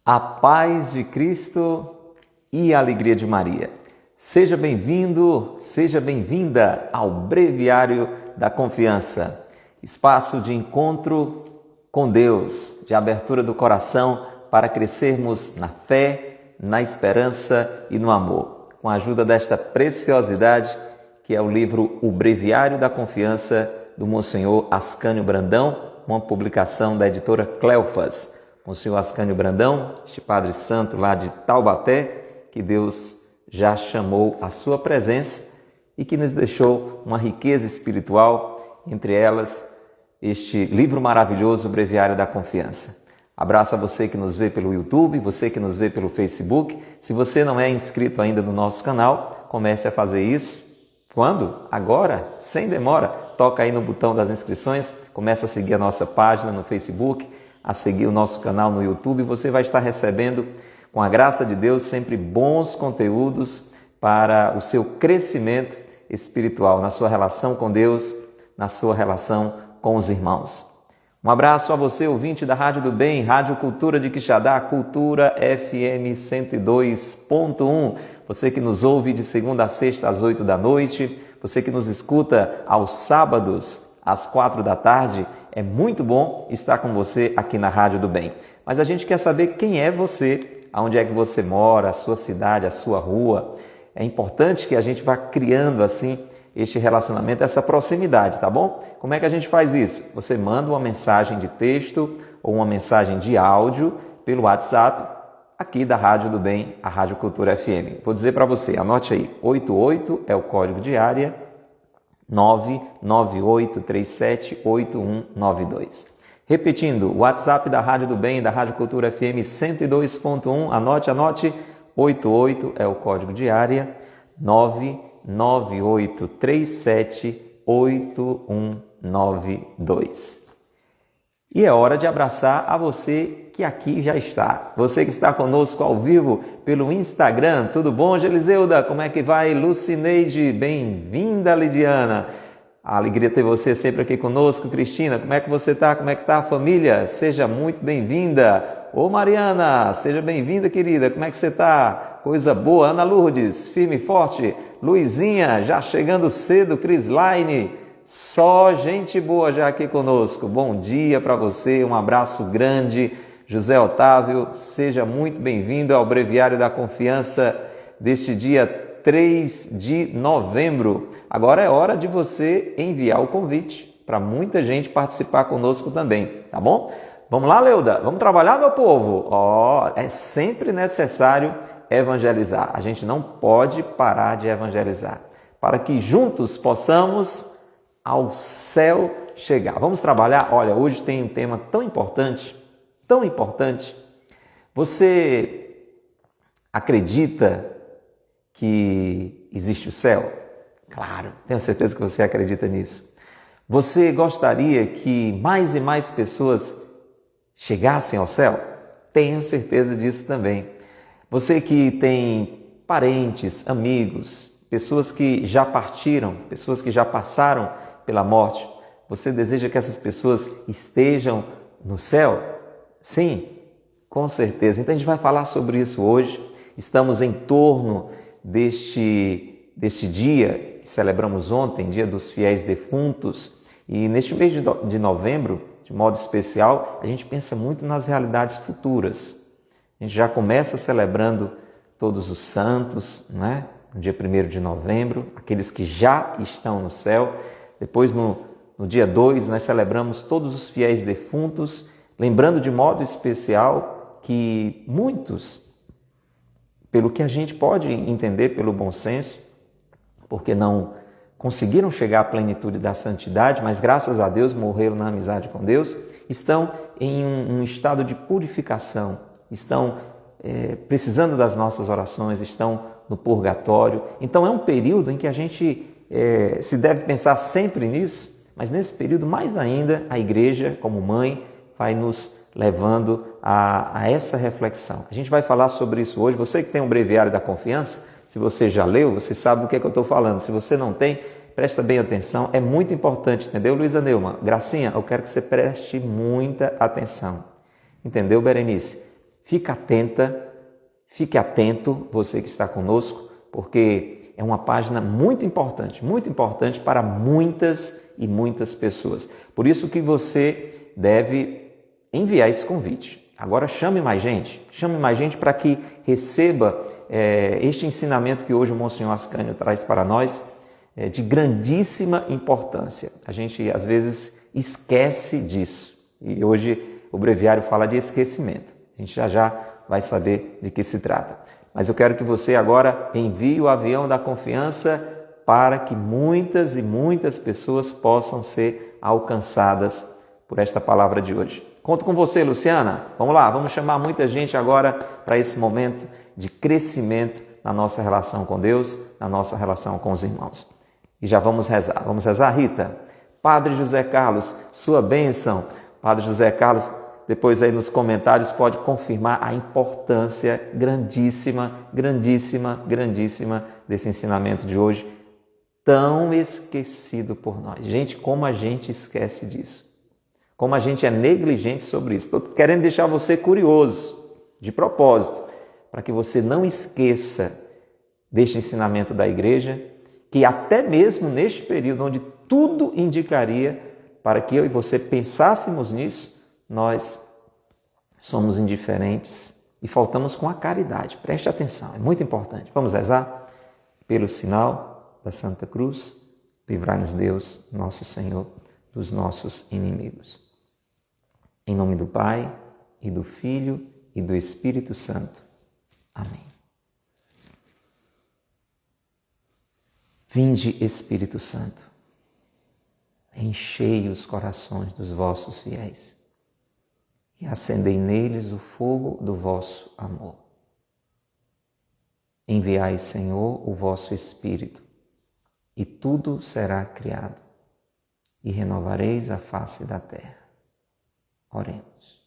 A paz de Cristo e a alegria de Maria. Seja bem-vindo, seja bem-vinda ao Breviário da Confiança, espaço de encontro com Deus, de abertura do coração para crescermos na fé, na esperança e no amor. Com a ajuda desta preciosidade que é o livro O Breviário da Confiança do Monsenhor Ascânio Brandão, uma publicação da editora Cleofas. Monsenhor Ascânio Brandão, este Padre Santo lá de Taubaté, que Deus já chamou à sua presença e que nos deixou uma riqueza espiritual, entre elas este livro maravilhoso, o Breviário da Confiança. Abraço a você que nos vê pelo YouTube, você que nos vê pelo Facebook. Se você não é inscrito ainda no nosso canal, comece a fazer isso. Quando? Agora, sem demora. Toca aí no botão das inscrições, comece a seguir a nossa página no Facebook, a seguir o nosso canal no YouTube. Você vai estar recebendo, com a graça de Deus, sempre bons conteúdos para o seu crescimento espiritual, na sua relação com Deus, na sua relação com os irmãos. Um abraço a você, ouvinte da Rádio do Bem, Rádio Cultura de Quixadá, Cultura FM 102.1. Você que nos ouve de segunda a sexta às 8 da noite, você que nos escuta aos sábados às 4 da tarde, é muito bom estar com você aqui na Rádio do Bem. Mas a gente quer saber quem é você, aonde é que você mora, a sua cidade, a sua rua. É importante que a gente vá criando assim este relacionamento, essa proximidade, tá bom? Como é que a gente faz isso? Você manda uma mensagem de texto ou uma mensagem de áudio pelo WhatsApp aqui da Rádio do Bem, a Rádio Cultura FM. Vou dizer para você, anote aí, 88 é o código de área, 998378192. Repetindo, o WhatsApp da Rádio do Bem, da Rádio Cultura FM 102.1, anote, 88 é o código de área, 998378192. E é hora de abraçar a você que aqui já está. Você que está conosco ao vivo pelo Instagram. Tudo bom, Geliseuda? Como é que vai? Lucineide, bem-vinda, Lidiana. A alegria ter você sempre aqui conosco. Cristina, como é que você está? Como é que está a família? Seja muito bem-vinda. Ô Mariana, seja bem-vinda, querida. Como é que você está? Coisa boa. Ana Lourdes, firme e forte. Luizinha, já chegando cedo. Crislaine, só gente boa já aqui conosco. Bom dia para você, um abraço grande. José Otávio, seja muito bem-vindo ao Breviário da Confiança deste dia 3 de novembro. Agora é hora de você enviar o convite para muita gente participar conosco também, tá bom? Vamos lá, Leuda? Vamos trabalhar, meu povo? É sempre necessário evangelizar. A gente não pode parar de evangelizar, para que juntos possamos ao céu chegar. Vamos trabalhar? Olha, hoje tem um tema tão importante. Você acredita que existe o céu? Claro, tenho certeza que você acredita nisso. Você gostaria que mais e mais pessoas chegassem ao céu? Tenho certeza disso também. Você que tem parentes, amigos, pessoas que já partiram, pessoas que já passaram pela morte, você deseja que essas pessoas estejam no céu? Sim, com certeza. Então a gente vai falar sobre isso hoje. Estamos em torno deste dia que celebramos ontem, Dia dos Fiéis Defuntos, e neste mês de novembro, de modo especial, a gente pensa muito nas realidades futuras. A gente já começa celebrando todos os santos, não é? No dia 1º de novembro, aqueles que já estão no céu. Depois, no dia 2, nós celebramos todos os fiéis defuntos, lembrando de modo especial que muitos, pelo que a gente pode entender pelo bom senso, porque não conseguiram chegar à plenitude da santidade, mas graças a Deus morreram na amizade com Deus, estão em um estado de purificação, estão precisando das nossas orações, estão no purgatório. Então é um período em que a gente se deve pensar sempre nisso, mas nesse período mais ainda a igreja, como mãe, vai nos levando a essa reflexão. A gente vai falar sobre isso hoje. Você que tem um Breviário da Confiança, se você já leu, você sabe do que é que eu estou falando. Se você não tem, presta bem atenção, é muito importante, entendeu, Luísa Neumann? Gracinha, eu quero que você preste muita atenção. Entendeu, Berenice? Fique atento, você que está conosco, porque é uma página muito importante para muitas e muitas pessoas. Por isso que você deve enviar esse convite. Agora chame mais gente para que receba este ensinamento que hoje o Monsenhor Ascânio traz para nós, de grandíssima importância. A gente às vezes esquece disso e hoje o breviário fala de esquecimento. A gente já vai saber de que se trata. Mas eu quero que você agora envie o avião da confiança para que muitas e muitas pessoas possam ser alcançadas por esta palavra de hoje. Conto com você, Luciana. Vamos lá, vamos chamar muita gente agora para esse momento de crescimento na nossa relação com Deus, na nossa relação com os irmãos. E já vamos rezar. Vamos rezar, Rita? Padre José Carlos, sua bênção. Padre José Carlos, depois aí nos comentários pode confirmar a importância grandíssima desse ensinamento de hoje, tão esquecido por nós. Gente, como a gente esquece disso. Como a gente é negligente sobre isso. Estou querendo deixar você curioso, de propósito, para que você não esqueça deste ensinamento da igreja, que até mesmo neste período onde tudo indicaria para que eu e você pensássemos nisso, nós somos indiferentes e faltamos com a caridade. Preste atenção, é muito importante. Vamos rezar? Pelo sinal da Santa Cruz, livrai-nos Deus, nosso Senhor, dos nossos inimigos. Em nome do Pai, e do Filho, e do Espírito Santo. Amém. Vinde, Espírito Santo, enchei os corações dos vossos fiéis e acendei neles o fogo do vosso amor. Enviai, Senhor, o vosso Espírito, e tudo será criado, e renovareis a face da terra. Oremos.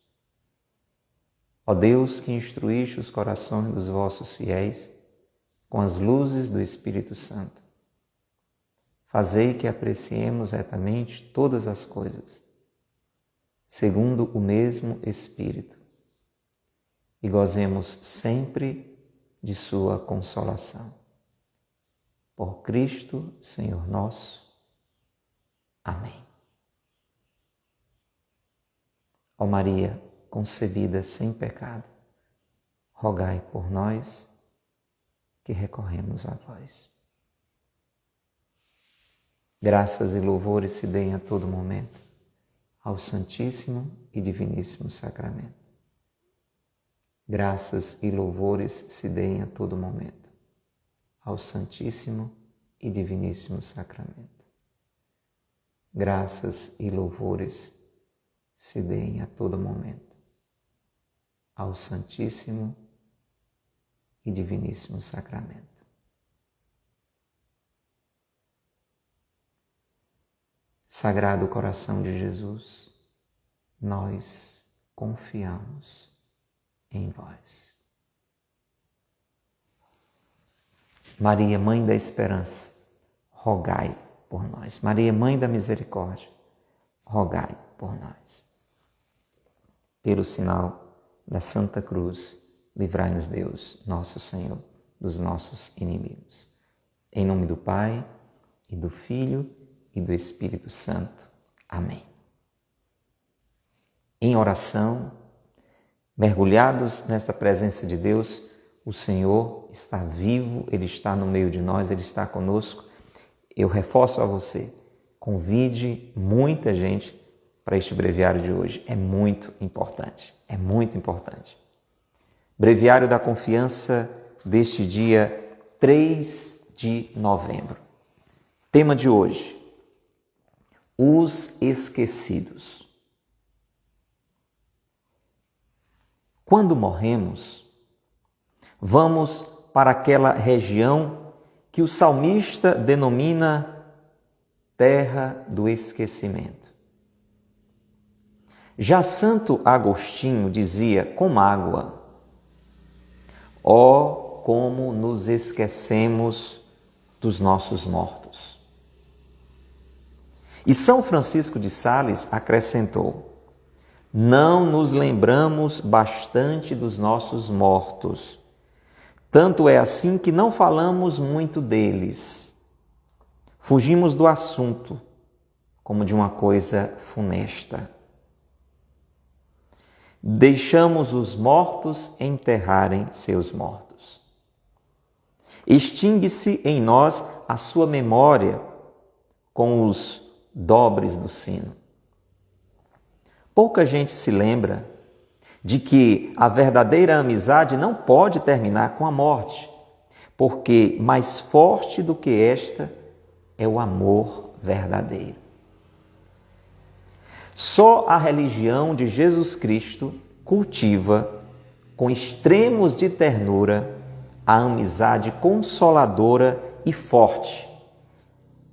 Ó Deus, que instruíste os corações dos vossos fiéis com as luzes do Espírito Santo, fazei que apreciemos retamente todas as coisas, segundo o mesmo Espírito, e gozemos sempre de sua consolação. Por Cristo, Senhor nosso. Amém. Ó Maria, concebida sem pecado, rogai por nós que recorremos a vós. Graças e louvores se deem a todo momento ao Santíssimo e Diviníssimo Sacramento. Graças e louvores se deem a todo momento ao Santíssimo e Diviníssimo Sacramento. Graças e louvores se deem a todo momento ao Santíssimo e Diviníssimo Sacramento. Sagrado Coração de Jesus, nós confiamos em vós. Maria, Mãe da Esperança, rogai por nós. Maria, Mãe da Misericórdia, rogai por nós. Pelo sinal da Santa Cruz, livrai-nos Deus, nosso Senhor, dos nossos inimigos. Em nome do Pai, e do Filho, e do Espírito Santo. Amém. Em oração, mergulhados nesta presença de Deus, o Senhor está vivo, Ele está no meio de nós, Ele está conosco. Eu reforço a você, convide muita gente para este breviário de hoje. É muito importante, é muito importante. Breviário da Confiança deste dia 3 de novembro. Tema de hoje: os esquecidos. Quando morremos, vamos para aquela região que o salmista denomina terra do esquecimento. Já Santo Agostinho dizia com mágoa: ó, como nos esquecemos dos nossos mortos. E São Francisco de Sales acrescentou: não nos lembramos bastante dos nossos mortos. Tanto é assim que não falamos muito deles. Fugimos do assunto como de uma coisa funesta. Deixamos os mortos enterrarem seus mortos. Extingue-se em nós a sua memória com os dobres do sino. Pouca gente se lembra de que a verdadeira amizade não pode terminar com a morte, porque mais forte do que esta é o amor verdadeiro. Só a religião de Jesus Cristo cultiva, com extremos de ternura, a amizade consoladora e forte,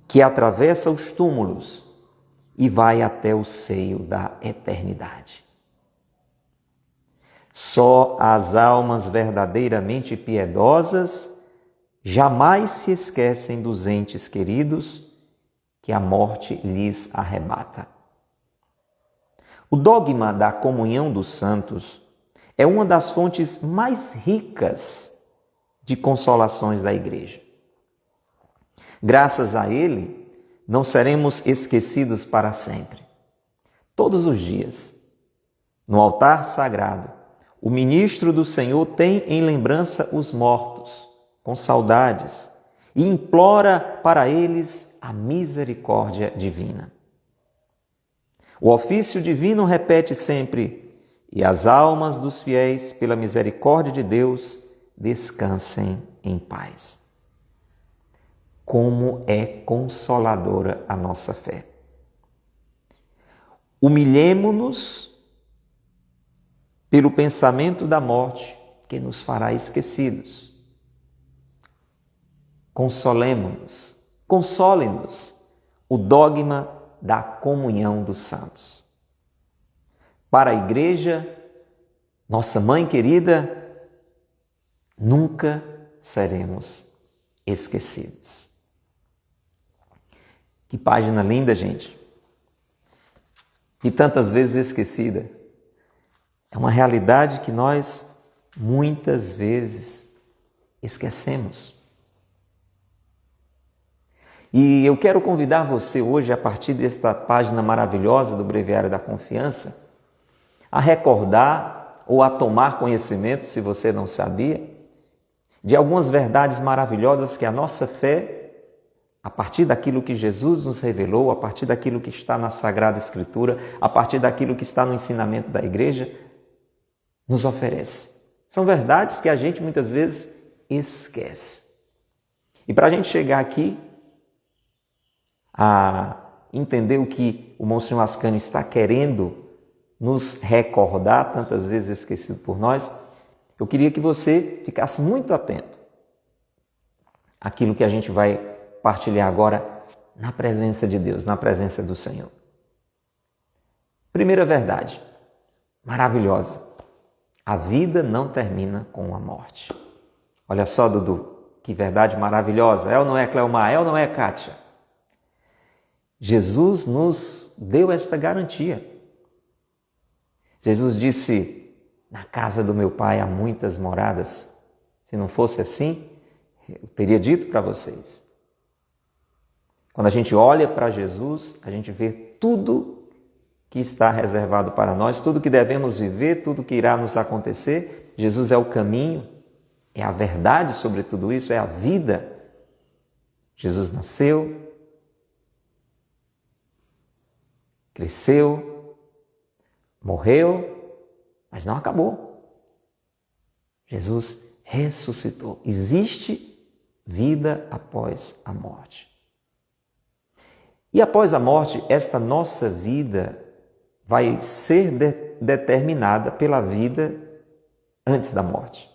que atravessa os túmulos e vai até o seio da eternidade. Só as almas verdadeiramente piedosas jamais se esquecem dos entes queridos que a morte lhes arrebata. O dogma da comunhão dos santos é uma das fontes mais ricas de consolações da Igreja. Graças a ele, não seremos esquecidos para sempre. Todos os dias, no altar sagrado, o ministro do Senhor tem em lembrança os mortos, com saudades, e implora para eles a misericórdia divina. O ofício divino repete sempre: e as almas dos fiéis, pela misericórdia de Deus, descansem em paz. Como é consoladora a nossa fé. Humilhemo-nos pelo pensamento da morte que nos fará esquecidos. Consolemo-nos, console-nos o dogma da comunhão dos santos. Para a Igreja, nossa mãe querida, nunca seremos esquecidos. Que página linda, gente! E tantas vezes esquecida. É uma realidade que nós, muitas vezes, esquecemos. E eu quero convidar você hoje, a partir desta página maravilhosa do Breviário da Confiança, a recordar ou a tomar conhecimento, se você não sabia, de algumas verdades maravilhosas que a nossa fé, a partir daquilo que Jesus nos revelou, a partir daquilo que está na Sagrada Escritura, a partir daquilo que está no ensinamento da Igreja, nos oferece. São verdades que a gente muitas vezes esquece. E para a gente chegar aqui a entender o que o Monsenhor Ascânio está querendo nos recordar, tantas vezes esquecido por nós, eu queria que você ficasse muito atento àquilo que a gente vai partilhar agora na presença de Deus, na presença do Senhor. Primeira verdade, maravilhosa. A vida não termina com a morte. Olha só, Dudu, que verdade maravilhosa. É ou não é, Cleomar? É ou não é, Kátia? Jesus nos deu esta garantia. Jesus disse: na casa do meu Pai há muitas moradas. Se não fosse assim, eu teria dito para vocês. Quando a gente olha para Jesus, a gente vê tudo que está reservado para nós, tudo que devemos viver, tudo que irá nos acontecer. Jesus é o caminho, é a verdade sobre tudo isso, é a vida. Jesus nasceu, cresceu, morreu, mas não acabou. Jesus ressuscitou. Existe vida após a morte. E após a morte, esta nossa vida vai ser determinada pela vida antes da morte.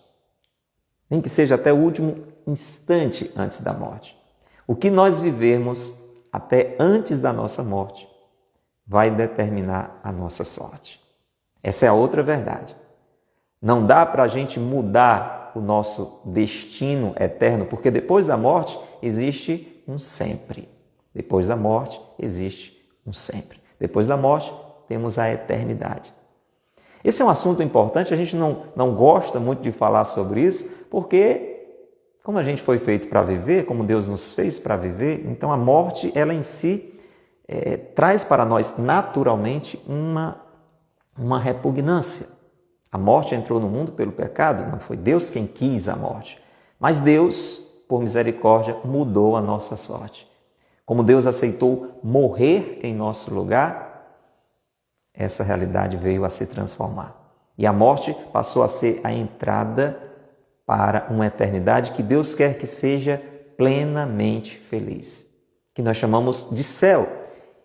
Nem que seja até o último instante antes da morte. O que nós vivemos até antes da nossa morte vai determinar a nossa sorte. Essa é a outra verdade. Não dá para a gente mudar o nosso destino eterno, porque depois da morte existe um sempre. Depois da morte existe um sempre. Depois da morte temos a eternidade. Esse é um assunto importante, a gente não gosta muito de falar sobre isso, porque como a gente foi feito para viver, como Deus nos fez para viver, então a morte, ela em si, traz para nós naturalmente uma repugnância. A morte entrou no mundo pelo pecado, não foi Deus quem quis a morte. Mas Deus, por misericórdia, mudou a nossa sorte. Como Deus aceitou morrer em nosso lugar, essa realidade veio a se transformar. E a morte passou a ser a entrada para uma eternidade que Deus quer que seja plenamente feliz, que nós chamamos de céu.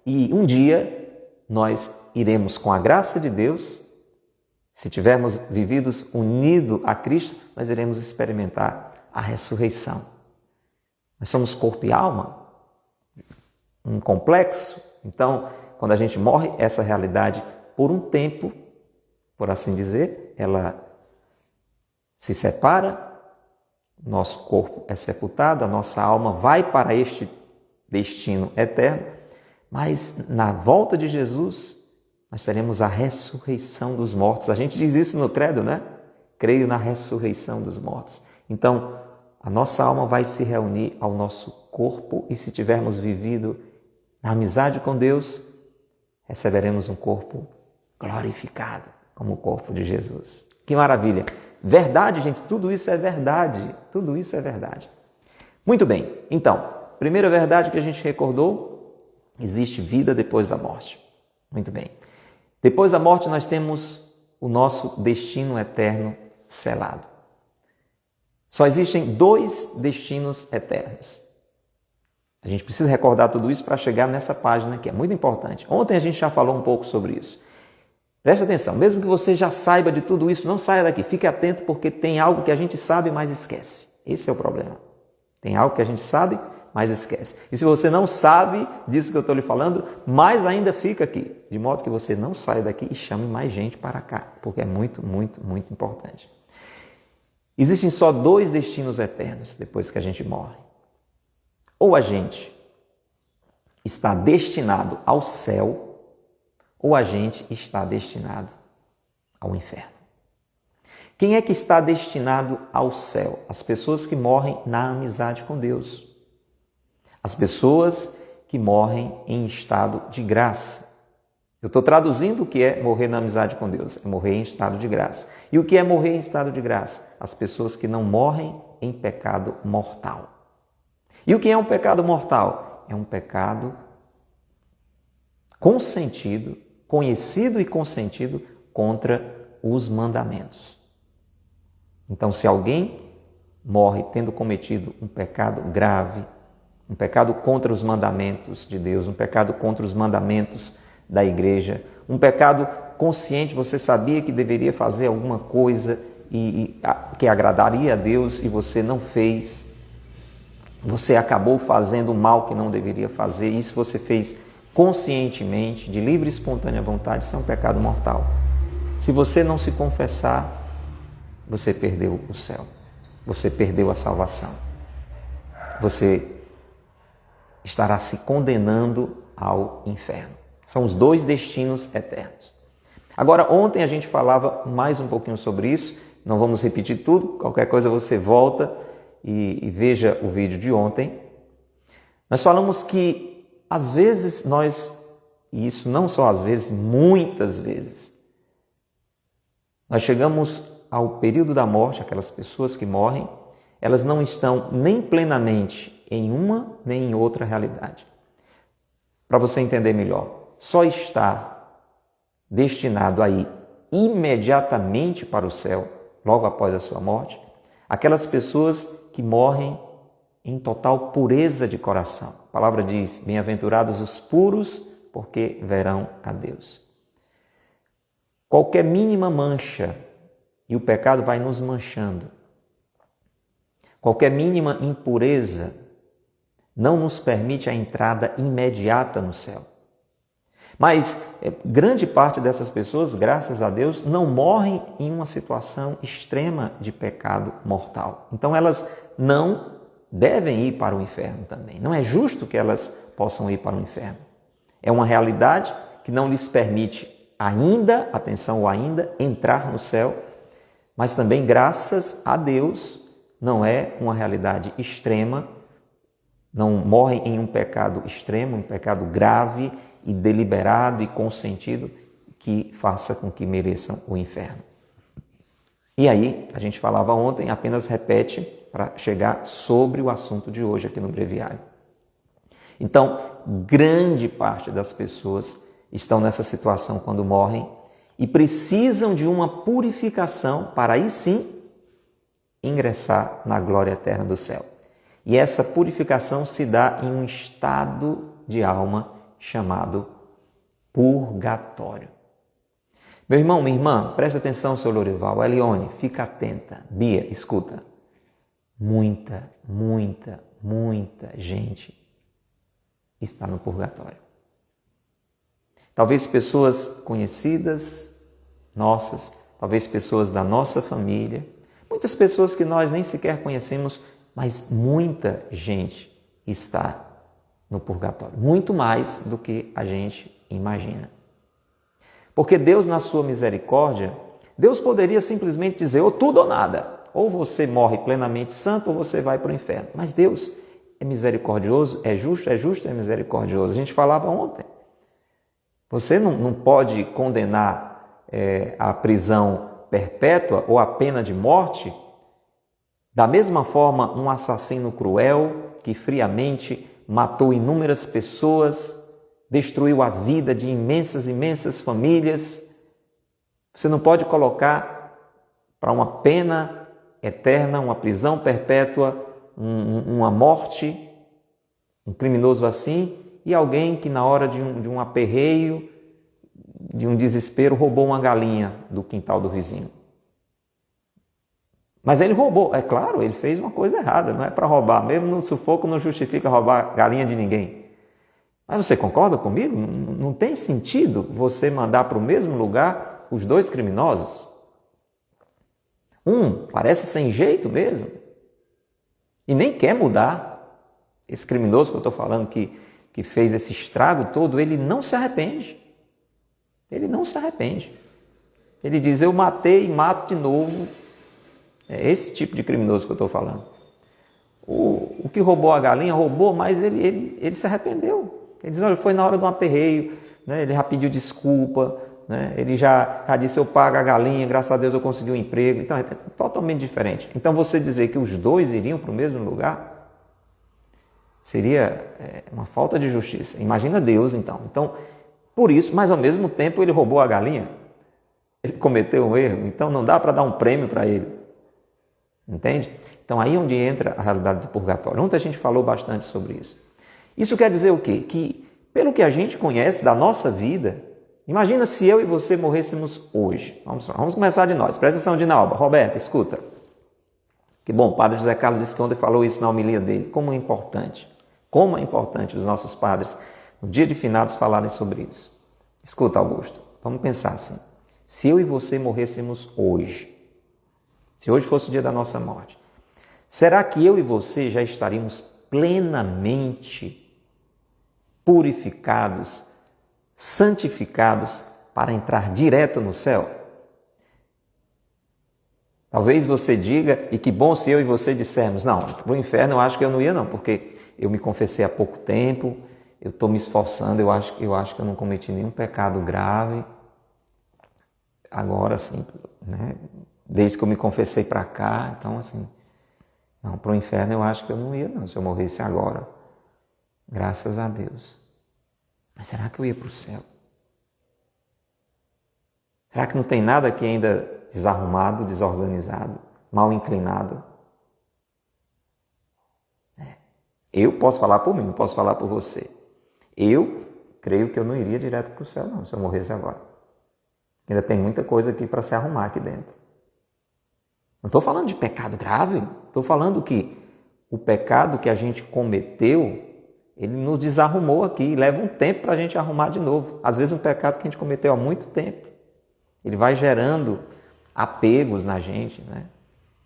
E um dia nós iremos, com a graça de Deus, se tivermos vividos unidos a Cristo, nós iremos experimentar a ressurreição. Nós somos corpo e alma, um complexo. Então, quando a gente morre, essa realidade, por um tempo, por assim dizer, ela se separa, nosso corpo é sepultado, a nossa alma vai para este destino eterno, mas na volta de Jesus, nós teremos a ressurreição dos mortos. A gente diz isso no credo, né? Creio na ressurreição dos mortos. Então, a nossa alma vai se reunir ao nosso corpo e se tivermos vivido na amizade com Deus, receberemos um corpo glorificado, como o corpo de Jesus. Que maravilha! Verdade, gente, tudo isso é verdade. Tudo isso é verdade. Muito bem, então, primeira verdade que a gente recordou, existe vida depois da morte. Muito bem. Depois da morte nós temos o nosso destino eterno selado. Só existem 2 destinos eternos. A gente precisa recordar tudo isso para chegar nessa página que é muito importante. Ontem a gente já falou um pouco sobre isso. Preste atenção, mesmo que você já saiba de tudo isso, não saia daqui, fique atento porque tem algo que a gente sabe, mas esquece. Esse é o problema. Tem algo que a gente sabe, mas esquece. E se você não sabe disso que eu estou lhe falando, mais ainda fica aqui, de modo que você não saia daqui e chame mais gente para cá, porque é muito, muito, muito importante. Existem só 2 destinos eternos depois que a gente morre. Ou a gente está destinado ao céu, ou a gente está destinado ao inferno. Quem é que está destinado ao céu? As pessoas que morrem na amizade com Deus. As pessoas que morrem em estado de graça. Eu estou traduzindo o que é morrer na amizade com Deus. É morrer em estado de graça. E o que é morrer em estado de graça? As pessoas que não morrem em pecado mortal. E o que é um pecado mortal? É um pecado consentido, conhecido e consentido contra os mandamentos. Então, se alguém morre tendo cometido um pecado grave, um pecado contra os mandamentos de Deus, um pecado contra os mandamentos da igreja, um pecado consciente, você sabia que deveria fazer alguma coisa que agradaria a Deus e você não fez, você acabou fazendo o mal que não deveria fazer, isso você fez conscientemente, de livre e espontânea vontade, isso é um pecado mortal. Se você não se confessar, você perdeu o céu, você perdeu a salvação, você estará se condenando ao inferno. São os 2 destinos eternos. Agora, ontem a gente falava mais um pouquinho sobre isso, não vamos repetir tudo, qualquer coisa você volta e veja o vídeo de ontem. Nós falamos que às vezes e isso não só às vezes, muitas vezes, nós chegamos ao período da morte, aquelas pessoas que morrem, elas não estão nem plenamente em uma nem em outra realidade. Para você entender melhor, só está destinado a ir imediatamente para o céu, logo após a sua morte, aquelas pessoas que morrem em total pureza de coração. A palavra diz, bem-aventurados os puros, porque verão a Deus. Qualquer mínima mancha, e o pecado vai nos manchando, qualquer mínima impureza não nos permite a entrada imediata no céu. Mas grande parte dessas pessoas, graças a Deus, não morrem em uma situação extrema de pecado mortal. Então elas não devem ir para o inferno também. Não é justo que elas possam ir para o inferno. É uma realidade que não lhes permite ainda, atenção, o ainda, entrar no céu, mas também, graças a Deus, não é uma realidade extrema, não morrem em um pecado extremo, um pecado grave e deliberado e consentido que faça com que mereçam o inferno. E aí, a gente falava ontem, apenas repete para chegar sobre o assunto de hoje aqui no breviário. Então, grande parte das pessoas estão nessa situação quando morrem e precisam de uma purificação para aí sim ingressar na glória eterna do céu. E essa purificação se dá em um estado de alma chamado purgatório. Meu irmão, minha irmã, presta atenção, seu Lorival, Elione, fica atenta, Bia, escuta. Muita gente está no purgatório. Talvez pessoas conhecidas, nossas, talvez pessoas da nossa família, muitas pessoas que nós nem sequer conhecemos, mas muita gente está no purgatório, muito mais do que a gente imagina. Porque Deus, na sua misericórdia, Deus poderia simplesmente dizer ou tudo ou nada, ou você morre plenamente santo ou você vai para o inferno. Mas Deus é misericordioso, é justo, é misericordioso. A gente falava ontem. Você não pode condenar a prisão perpétua ou a pena de morte. Da mesma forma, um assassino cruel que friamente matou inúmeras pessoas, destruiu a vida de imensas famílias. Você não pode colocar para uma pena eterna, uma prisão perpétua, uma morte, um criminoso assim, e alguém que na hora de um aperreio, de um desespero, roubou uma galinha do quintal do vizinho. Mas ele roubou, é claro, ele fez uma coisa errada, não é para roubar, mesmo no sufoco não justifica roubar galinha de ninguém. Mas você concorda comigo? Não tem sentido você mandar para o mesmo lugar os dois criminosos? Um parece sem jeito mesmo e nem quer mudar. Esse criminoso que eu estou falando que fez esse estrago todo, ele não se arrepende. Ele não se arrepende. Ele diz, eu matei e mato de novo. É esse tipo de criminoso que eu estou falando. O que roubou a galinha, roubou, mas ele se arrependeu. Ele diz, olha, foi na hora de um aperreio, né? Ele já pediu desculpa, né? Ele já disse, eu pago a galinha, graças a Deus eu consegui um emprego. Então, é totalmente diferente. Então, você dizer que os dois iriam para o mesmo lugar seria uma falta de justiça. Imagina Deus, então. Então, por isso, mas ao mesmo tempo ele roubou a galinha. Ele cometeu um erro, então não dá para dar um prêmio para ele. Entende? Então, aí é onde entra a realidade do purgatório. Ontem a gente falou bastante sobre isso. Isso quer dizer o quê? Que, pelo que a gente conhece da nossa vida, imagina se eu e você morrêssemos hoje. Vamos começar de nós. Presta atenção, Dinaúba. Roberta, escuta. Que bom, o padre José Carlos disse que ontem falou isso na homilia dele. Como é importante os nossos padres, no dia de finados, falarem sobre isso. Escuta, Augusto, vamos pensar assim. Se eu e você morrêssemos hoje, se hoje fosse o dia da nossa morte, será que eu e você já estaríamos plenamente purificados, santificados para entrar direto no céu? Talvez você diga, e que bom se eu e você dissermos, não, para o inferno eu acho que eu não ia não, porque eu me confessei há pouco tempo, eu estou me esforçando, eu acho que eu não cometi nenhum pecado grave, agora sim, né? Desde que eu me confessei para cá, então assim, não, para o inferno eu acho que eu não ia não, se eu morresse agora. Graças a Deus. Mas será que eu ia para o céu? Será que não tem nada aqui ainda desarrumado, desorganizado, mal inclinado? Eu posso falar por mim, não posso falar por você. Eu creio que eu não iria direto para o céu não, se eu morresse agora. Ainda tem muita coisa aqui para se arrumar aqui dentro. Não estou falando de pecado grave, estou falando que o pecado que a gente cometeu, ele nos desarrumou aqui, leva um tempo para a gente arrumar de novo. Às vezes um pecado que a gente cometeu há muito tempo, ele vai gerando apegos na gente, né?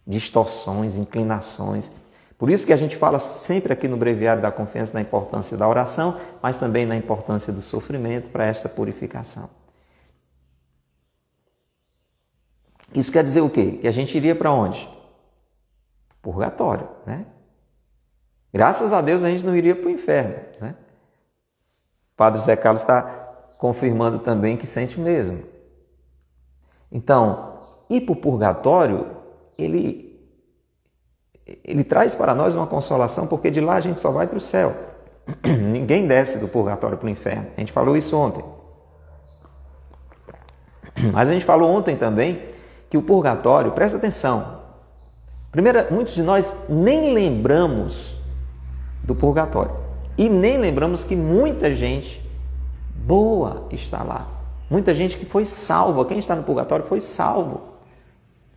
Distorções, inclinações. Por isso que a gente fala sempre aqui no Breviário da Confiança da importância da oração, mas também na importância do sofrimento para esta purificação. Isso quer dizer o quê? Que a gente iria para onde? Purgatório, né? Graças a Deus a gente não iria para o inferno, né? O Padre Zé Carlos está confirmando também que sente o mesmo. Então, ir para o purgatório, ele traz para nós uma consolação, porque de lá a gente só vai para o céu. Ninguém desce do purgatório para o inferno. A gente falou isso ontem. Mas a gente falou ontem também que o purgatório, presta atenção, primeiro, muitos de nós nem lembramos do purgatório e nem lembramos que muita gente boa está lá. Muita gente que foi salva. Quem está no purgatório foi salvo.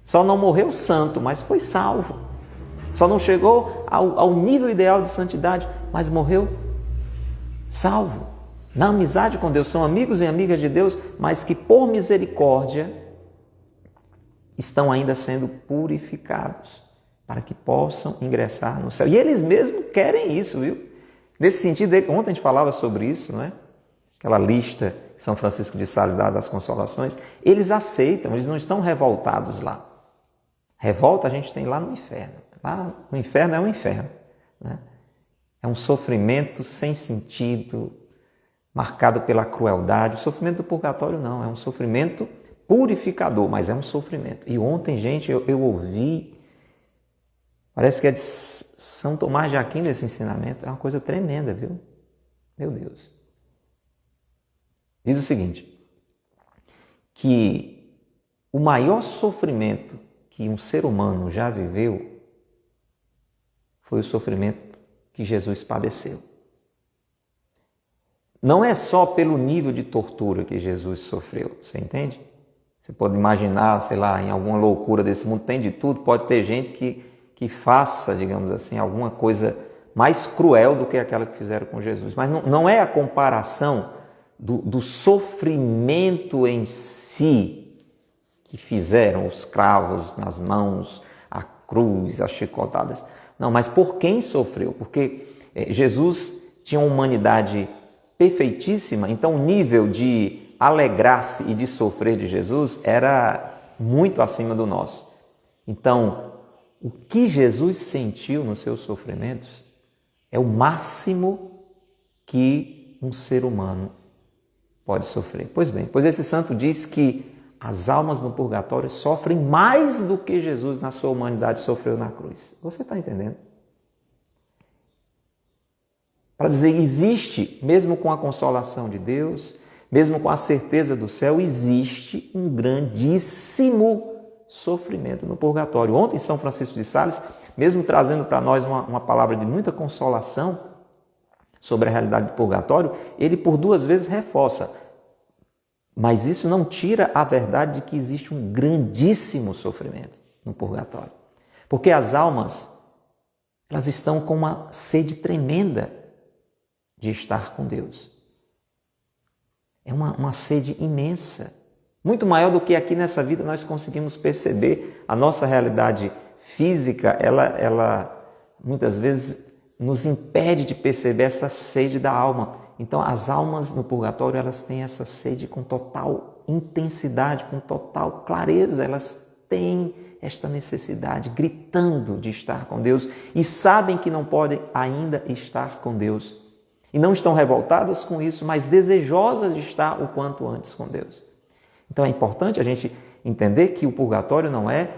Só não morreu santo, mas foi salvo. Só não chegou ao nível ideal de santidade, mas morreu salvo. Na amizade com Deus, são amigos e amigas de Deus, mas que por misericórdia estão ainda sendo purificados para que possam ingressar no céu. E eles mesmos querem isso, viu? Nesse sentido, ontem a gente falava sobre isso, não é? Aquela lista que São Francisco de Sales dá das consolações. Eles aceitam, eles não estão revoltados lá. Revolta a gente tem lá no inferno. Lá no inferno é um inferno, né? É um sofrimento sem sentido, marcado pela crueldade. O sofrimento do purgatório não, é um sofrimento purificador, mas é um sofrimento. E ontem, gente, eu ouvi, parece que é de São Tomás de Aquino esse ensinamento, é uma coisa tremenda, viu? Meu Deus. Diz o seguinte, que o maior sofrimento que um ser humano já viveu foi o sofrimento que Jesus padeceu. Não é só pelo nível de tortura que Jesus sofreu, você entende? Você pode imaginar, sei lá, em alguma loucura desse mundo, tem de tudo, pode ter gente que faça, digamos assim, alguma coisa mais cruel do que aquela que fizeram com Jesus. Mas não é a comparação do sofrimento em si que fizeram os cravos nas mãos, a cruz, as chicotadas. Não, mas por quem sofreu? Porque Jesus tinha uma humanidade perfeitíssima, então o nível de alegrar-se e de sofrer de Jesus era muito acima do nosso. Então, o que Jesus sentiu nos seus sofrimentos é o máximo que um ser humano pode sofrer. Pois bem, pois esse santo diz que as almas no purgatório sofrem mais do que Jesus na sua humanidade sofreu na cruz. Você está entendendo? Para dizer, existe, mesmo com a consolação de Deus, mesmo com a certeza do céu, existe um grandíssimo sofrimento no purgatório. Ontem, São Francisco de Sales, mesmo trazendo para nós uma palavra de muita consolação sobre a realidade do purgatório, ele por duas vezes reforça. Mas isso não tira a verdade de que existe um grandíssimo sofrimento no purgatório. Porque as almas, elas estão com uma sede tremenda de estar com Deus. É uma sede imensa, muito maior do que aqui nessa vida nós conseguimos perceber. A nossa realidade física, ela muitas vezes nos impede de perceber essa sede da alma. Então, as almas no purgatório, elas têm essa sede com total intensidade, com total clareza. Elas têm esta necessidade, gritando de estar com Deus e sabem que não podem ainda estar com Deus. E não estão revoltadas com isso, mas desejosas de estar o quanto antes com Deus. Então, é importante a gente entender que o purgatório não é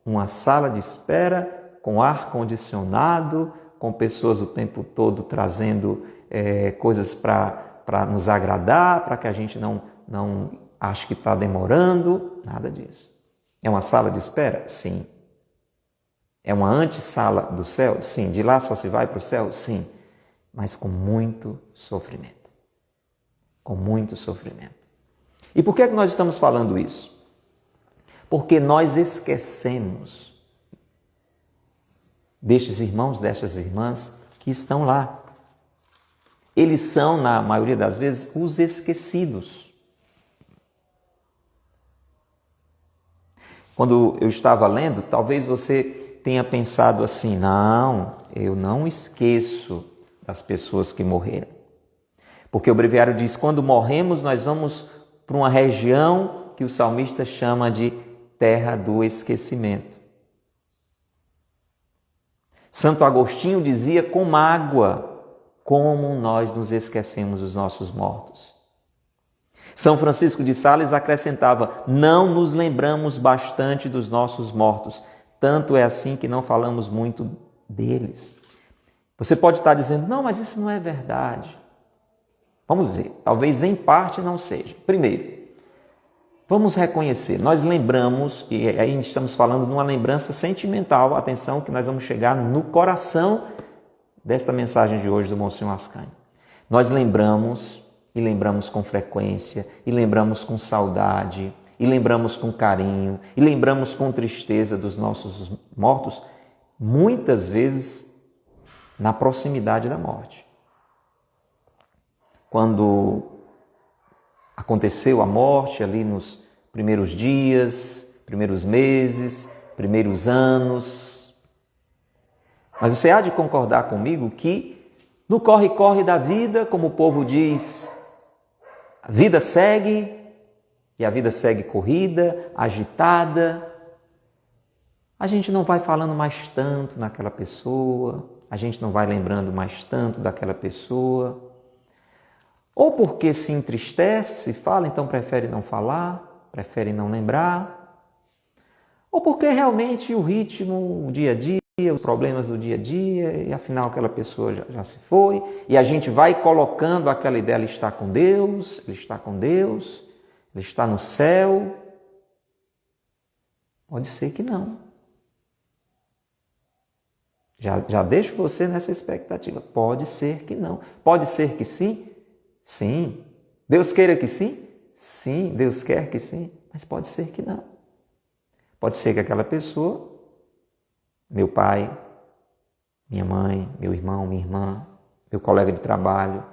uma sala de espera com ar-condicionado, com pessoas o tempo todo trazendo coisas para nos agradar, para que a gente não ache que está demorando, nada disso. É uma sala de espera? Sim. É uma antessala do céu? Sim. De lá só se vai para o céu? Sim. Mas com muito sofrimento. Com muito sofrimento. E por que é que nós estamos falando isso? Porque nós esquecemos destes irmãos, destas irmãs que estão lá. Eles são, na maioria das vezes, os esquecidos. Quando eu estava lendo, talvez você tenha pensado assim, não, eu não esqueço das pessoas que morreram. Porque o breviário diz, quando morremos, nós vamos para uma região que o salmista chama de terra do esquecimento. Santo Agostinho dizia com mágoa como nós nos esquecemos dos nossos mortos. São Francisco de Sales acrescentava: não nos lembramos bastante dos nossos mortos, tanto é assim que não falamos muito deles. Você pode estar dizendo: não, mas isso não é verdade. Vamos ver, talvez em parte não seja. Primeiro, vamos reconhecer, nós lembramos, e aí estamos falando de uma lembrança sentimental, atenção que nós vamos chegar no coração desta mensagem de hoje do Monsenhor Ascanio. Nós lembramos, e lembramos com frequência, e lembramos com saudade, e lembramos com carinho, e lembramos com tristeza dos nossos mortos, muitas vezes na proximidade da morte. Quando aconteceu a morte ali nos primeiros dias, primeiros meses, primeiros anos. Mas você há de concordar comigo que no corre-corre da vida, como o povo diz, a vida segue, e a vida segue corrida, agitada. A gente não vai falando mais tanto naquela pessoa, a gente não vai lembrando mais tanto daquela pessoa. Ou porque se entristece, se fala, então prefere não falar, prefere não lembrar. Ou porque realmente o ritmo, o dia a dia, os problemas do dia a dia, e afinal aquela pessoa já se foi, e a gente vai colocando aquela ideia: ele está com Deus, ele está com Deus, ele está no céu. Pode ser que não. Já deixo você nessa expectativa. Pode ser que não. Pode ser que sim. Sim. Deus queira que sim? Sim, Deus quer que sim, mas pode ser que não. Pode ser que aquela pessoa, meu pai, minha mãe, meu irmão, minha irmã, meu colega de trabalho,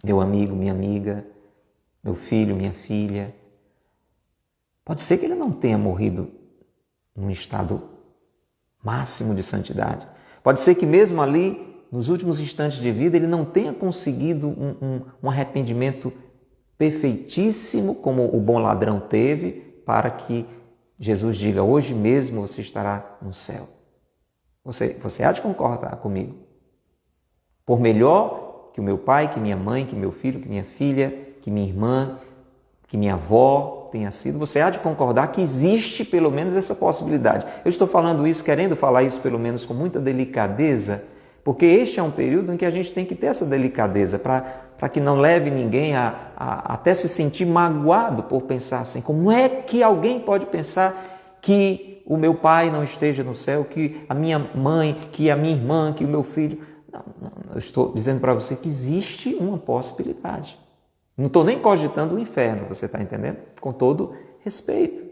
meu amigo, minha amiga, meu filho, minha filha, pode ser que ele não tenha morrido num estado máximo de santidade. Pode ser que mesmo ali, nos últimos instantes de vida, ele não tenha conseguido um arrependimento perfeitíssimo, como o bom ladrão teve, para que Jesus diga: hoje mesmo você estará no céu. Você há de concordar comigo? Por melhor que o meu pai, que minha mãe, que meu filho, que minha filha, que minha irmã, que minha avó tenha sido, você há de concordar que existe pelo menos essa possibilidade. Eu estou falando isso, querendo falar isso pelo menos com muita delicadeza, porque este é um período em que a gente tem que ter essa delicadeza para que não leve ninguém a até se sentir magoado por pensar assim: como é que alguém pode pensar que o meu pai não esteja no céu, que a minha mãe, que a minha irmã, que o meu filho... Não, eu estou dizendo para você que existe uma possibilidade. Não estou nem cogitando o inferno, você está entendendo? Com todo respeito,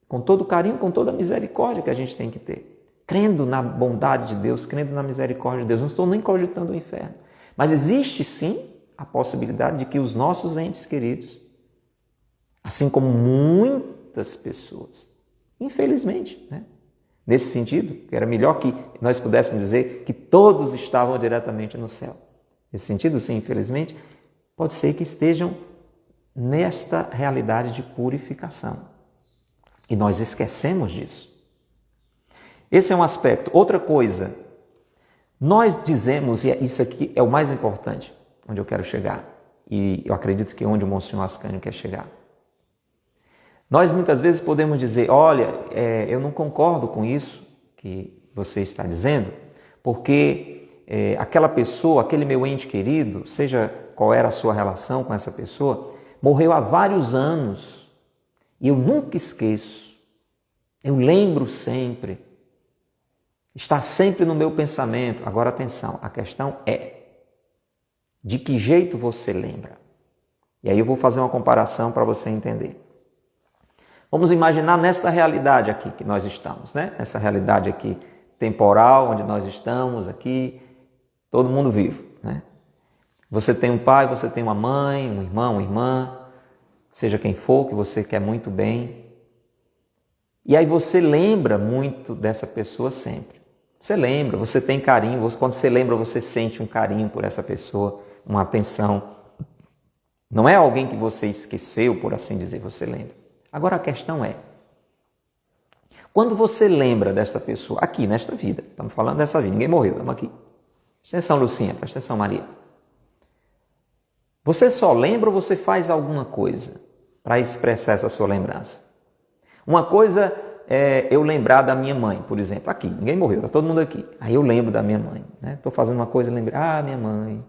com todo carinho, com toda a misericórdia que a gente tem que ter. Crendo na bondade de Deus, crendo na misericórdia de Deus. Não estou nem cogitando o inferno. Mas existe sim a possibilidade de que os nossos entes queridos, assim como muitas pessoas, infelizmente, né? Nesse sentido, era melhor que nós pudéssemos dizer que todos estavam diretamente no céu. Nesse sentido, sim, infelizmente, pode ser que estejam nesta realidade de purificação. E nós esquecemos disso. Esse é um aspecto. Outra coisa, nós dizemos, e isso aqui é o mais importante, onde eu quero chegar, e eu acredito que é onde o Monsenhor Ascanio quer chegar. Nós muitas vezes podemos dizer: olha, eu não concordo com isso que você está dizendo, porque aquela pessoa, aquele meu ente querido, seja qual era a sua relação com essa pessoa, morreu há vários anos e eu nunca esqueço, eu lembro sempre. Está sempre no meu pensamento. Agora, atenção, a questão é: de que jeito você lembra? E aí eu vou fazer uma comparação para você entender. Vamos imaginar nesta realidade aqui que nós estamos, né? Essa realidade aqui temporal, onde nós estamos aqui, todo mundo vivo, né? Você tem um pai, você tem uma mãe, um irmão, uma irmã, seja quem for, que você quer muito bem. E aí você lembra muito dessa pessoa sempre. Você lembra, você tem carinho, quando você lembra, você sente um carinho por essa pessoa, uma atenção. Não é alguém que você esqueceu, por assim dizer, você lembra. Agora a questão é: Quando você lembra desta pessoa, aqui nesta vida, estamos falando dessa vida, ninguém morreu, estamos aqui. Presta atenção, Lucinha, presta atenção, Maria. Você só lembra ou você faz alguma coisa para expressar essa sua lembrança? Uma coisa é eu lembrar da minha mãe, por exemplo, aqui, ninguém morreu, está todo mundo aqui. Aí eu lembro da minha mãe, né? Estou fazendo uma coisa, lembrei, minha mãe,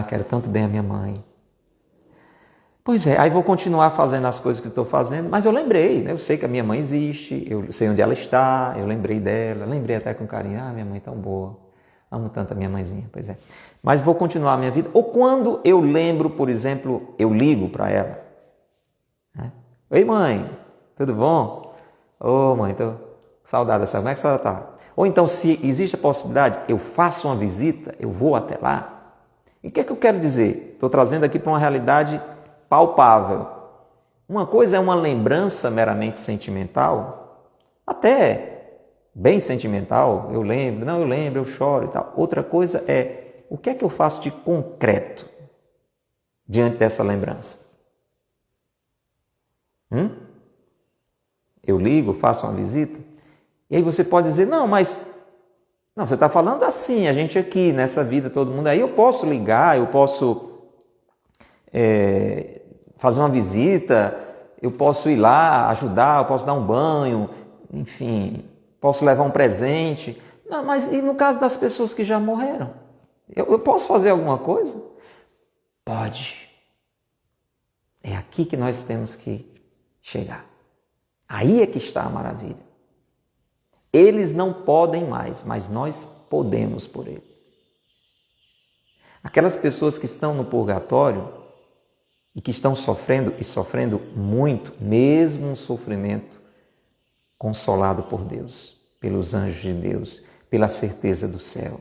quero tanto bem a minha mãe. Pois é, aí vou continuar fazendo as coisas que estou fazendo, mas eu lembrei, né? Eu sei que a minha mãe existe, eu sei onde ela está, eu lembrei dela, lembrei até com carinho, minha mãe é tão boa, amo tanto a minha mãezinha, pois é. Mas vou continuar a minha vida. Ou quando eu lembro, por exemplo, eu ligo para ela. Né? Oi, mãe, tudo bom? Ô, mãe, tô com saudade dessa, como é que a senhora está? Ou então, se existe a possibilidade, eu faço uma visita, eu vou até lá. E o que é que eu quero dizer? Estou trazendo aqui para uma realidade palpável. Uma coisa é uma lembrança meramente sentimental, até bem sentimental, eu lembro, eu choro e tal. Outra coisa é, o que é que eu faço de concreto diante dessa lembrança? Eu ligo, faço uma visita, e aí você pode dizer, não, você está falando assim, a gente aqui, nessa vida, todo mundo, aí eu posso ligar, eu posso fazer uma visita, eu posso ir lá, ajudar, eu posso dar um banho, enfim, posso levar um presente. Não, mas e no caso das pessoas que já morreram? Eu posso fazer alguma coisa? Pode. É aqui que nós temos que chegar. Aí é que está a maravilha. Eles não podem mais, mas nós podemos por ele. Aquelas pessoas que estão no purgatório e que estão sofrendo, e sofrendo muito, mesmo um sofrimento consolado por Deus, pelos anjos de Deus, pela certeza do céu.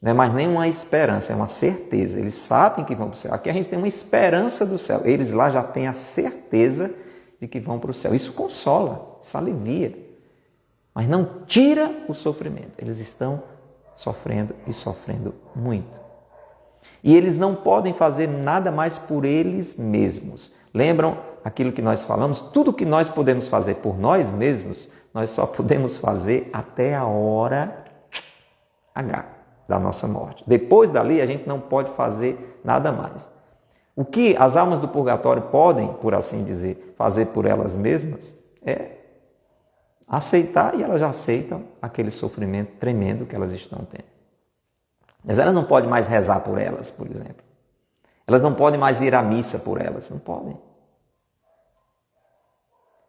Não é mais nem uma esperança, é uma certeza. Eles sabem que vão para o céu. Aqui a gente tem uma esperança do céu. Eles lá já têm a certeza de que vão para o céu. Isso consola, isso alivia. Mas não tira o sofrimento. Eles estão sofrendo e sofrendo muito. E eles não podem fazer nada mais por eles mesmos. Lembram aquilo que nós falamos? Tudo que nós podemos fazer por nós mesmos, nós só podemos fazer até a hora H da nossa morte. Depois dali, a gente não pode fazer nada mais. O que as almas do purgatório podem, por assim dizer, fazer por elas mesmas é aceitar, e elas já aceitam aquele sofrimento tremendo que elas estão tendo. Mas elas não podem mais rezar por elas, por exemplo. Elas não podem mais ir à missa por elas, não podem.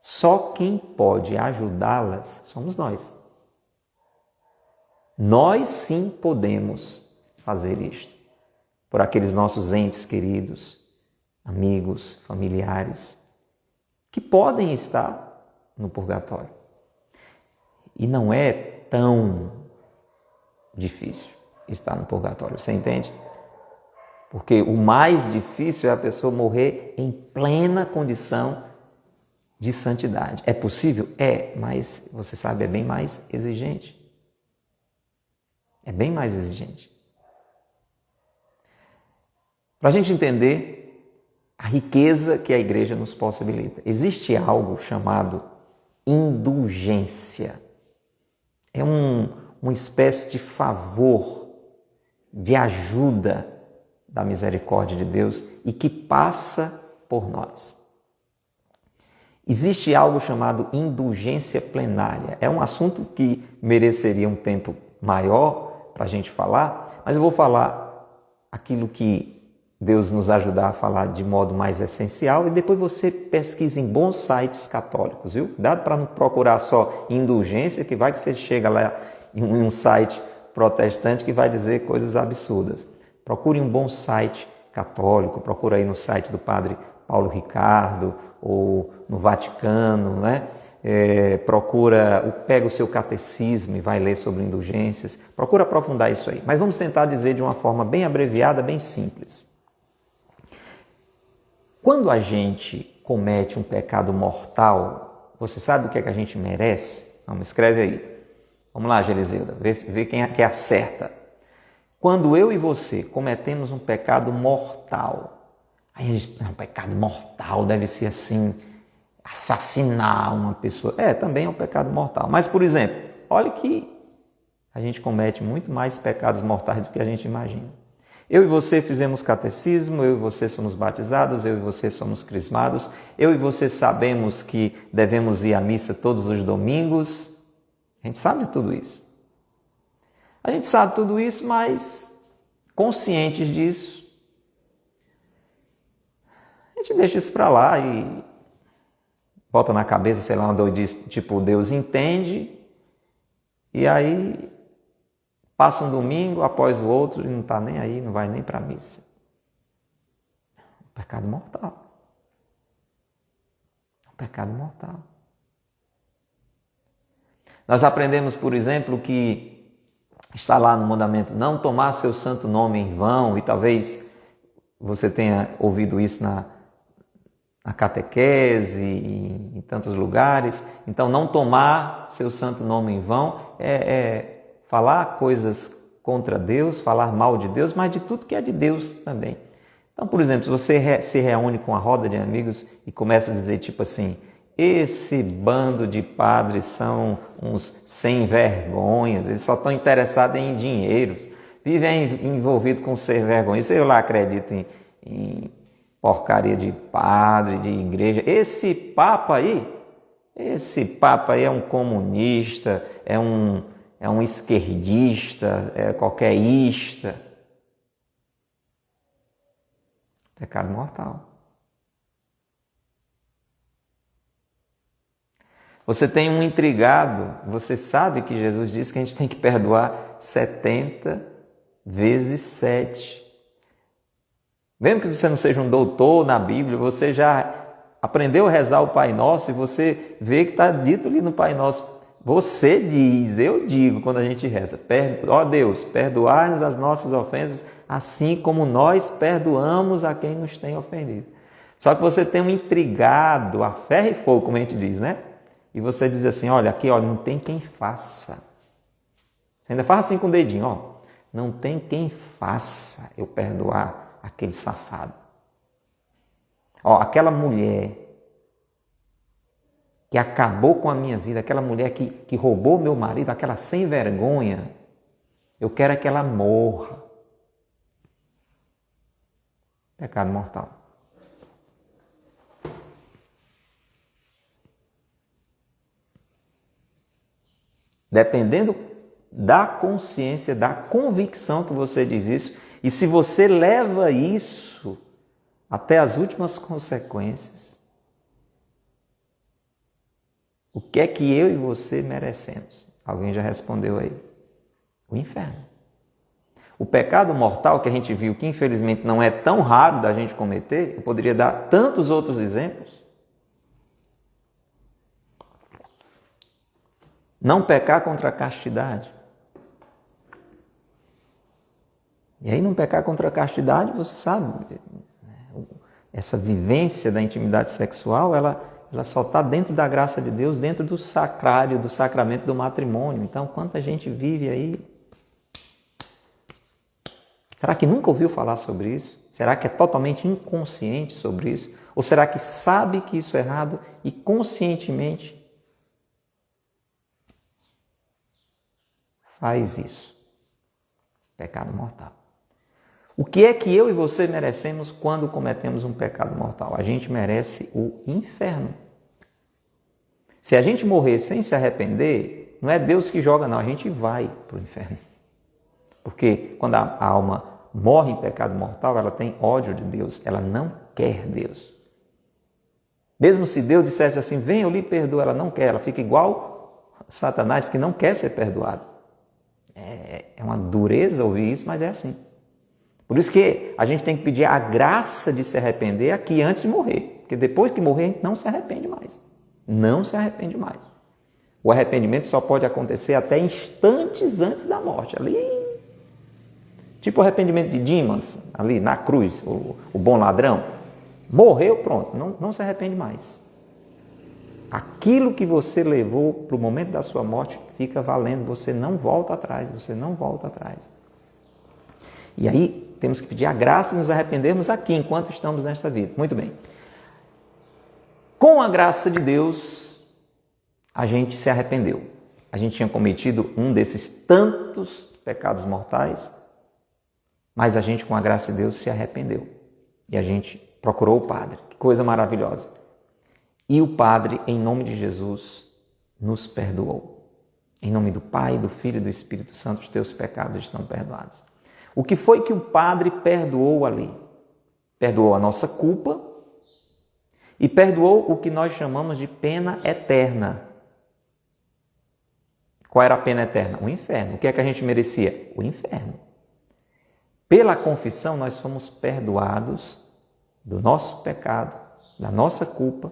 Só quem pode ajudá-las somos nós. Nós sim podemos fazer isto por aqueles nossos entes queridos, amigos, familiares, que podem estar no purgatório. E não é tão difícil estar no purgatório, você entende? Porque o mais difícil é a pessoa morrer em plena condição de santidade. É possível? É, mas você sabe, é bem mais exigente. É bem mais exigente. Para a gente entender a riqueza que a igreja nos possibilita, existe algo chamado indulgência. É uma espécie de favor, de ajuda da misericórdia de Deus e que passa por nós. Existe algo chamado indulgência plenária. É um assunto que mereceria um tempo maior para a gente falar, mas eu vou falar aquilo que Deus nos ajudar a falar de modo mais essencial e depois você pesquisa em bons sites católicos, viu? Cuidado para não procurar só indulgência, que vai que você chega lá em um site protestante que vai dizer coisas absurdas. Procure um bom site católico, procura aí no site do Padre Paulo Ricardo ou no Vaticano, né? Pega o seu catecismo e vai ler sobre indulgências. Procura aprofundar isso aí. Mas vamos tentar dizer de uma forma bem abreviada, bem simples. Quando a gente comete um pecado mortal, você sabe o que é que a gente merece? Vamos, escreve aí. Vamos lá, Geliseuda, vê quem é que acerta. Quando eu e você cometemos um pecado mortal, aí a gente, um pecado mortal deve ser assim, assassinar uma pessoa. Também é um pecado mortal. Mas, por exemplo, olha que a gente comete muito mais pecados mortais do que a gente imagina. Eu e você fizemos catecismo, eu e você somos batizados, eu e você somos crismados, eu e você sabemos que devemos ir à missa todos os domingos. A gente sabe de tudo isso. A gente sabe tudo isso, mas conscientes disso, a gente deixa isso para lá e bota na cabeça, sei lá, uma doidice, tipo, Deus entende, e aí passa um domingo após o outro e não está nem aí, não vai nem para a missa. Um pecado mortal. Um pecado mortal. Nós aprendemos, por exemplo, que está lá no mandamento, não tomar seu santo nome em vão, e talvez você tenha ouvido isso na catequese, em tantos lugares. Então, não tomar seu santo nome em vão é falar coisas contra Deus, falar mal de Deus, mas de tudo que é de Deus também. Então, por exemplo, se você se reúne com uma roda de amigos e começa a dizer tipo assim, esse bando de padres são uns sem vergonhas, eles só estão interessados em dinheiros, vivem envolvidos com ser vergonha. Eu lá acredito em porcaria de padre, de igreja. Esse papa aí é um comunista, é um esquerdista, é qualquerista. Pecado mortal. Você tem um intrigado, você sabe que Jesus disse que a gente tem que perdoar 70 vezes 7. Mesmo que você não seja um doutor na Bíblia, você já aprendeu a rezar o Pai Nosso e você vê que está dito ali no Pai Nosso. Você diz, eu digo quando a gente reza, ó Deus, perdoai-nos as nossas ofensas, assim como nós perdoamos a quem nos tem ofendido. Só que você tem um intrigado, a ferro e fogo, como a gente diz, né? E você diz assim, olha, aqui não tem quem faça. Você ainda faz assim com o dedinho, ó. Não tem quem faça eu perdoar aquele safado. Ó, aquela mulher que acabou com a minha vida, aquela mulher que roubou meu marido, aquela sem vergonha, eu quero é que ela morra. Pecado mortal. Dependendo da consciência, da convicção que você diz isso, e se você leva isso até as últimas consequências, o que é que eu e você merecemos? Alguém já respondeu aí. O inferno. O pecado mortal que a gente viu, que infelizmente não é tão raro da gente cometer, eu poderia dar tantos outros exemplos. Não pecar contra a castidade. E aí, não pecar contra a castidade, você sabe, essa vivência da intimidade sexual, ela só está dentro da graça de Deus, dentro do sacrário, do sacramento do matrimônio. Então, quanta gente vive aí? Será que nunca ouviu falar sobre isso? Será que é totalmente inconsciente sobre isso? Ou será que sabe que isso é errado e conscientemente faz isso? Pecado mortal. O que é que eu e você merecemos quando cometemos um pecado mortal? A gente merece o inferno. Se a gente morrer sem se arrepender, não é Deus que joga, não. A gente vai para o inferno. Porque quando a alma morre em pecado mortal, ela tem ódio de Deus. Ela não quer Deus. Mesmo se Deus dissesse assim, vem, eu lhe perdoo, ela não quer. Ela fica igual Satanás, que não quer ser perdoado. É uma dureza ouvir isso, mas é assim. Por isso que a gente tem que pedir a graça de se arrepender aqui antes de morrer. Porque depois que morrer, a gente não se arrepende mais. Não se arrepende mais. O arrependimento só pode acontecer até instantes antes da morte. Ali, tipo o arrependimento de Dimas, ali na cruz, o bom ladrão. Morreu, pronto, não se arrepende mais. Aquilo que você levou para o momento da sua morte fica valendo. Você não volta atrás, você não volta atrás. E aí, temos que pedir a graça de nos arrependermos aqui, enquanto estamos nesta vida. Muito bem. com a graça de Deus, a gente se arrependeu. A gente tinha cometido um desses tantos pecados mortais, mas a gente, com a graça de Deus, se arrependeu. E a gente procurou o Padre. Que coisa maravilhosa. E o Padre, em nome de Jesus, nos perdoou. Em nome do Pai, do Filho e do Espírito Santo, os teus pecados estão perdoados. O que foi que o Padre perdoou ali? Perdoou a nossa culpa e perdoou o que nós chamamos de pena eterna. Qual era a pena eterna? O inferno. O que é que a gente merecia? O inferno. Pela confissão, nós fomos perdoados do nosso pecado, da nossa culpa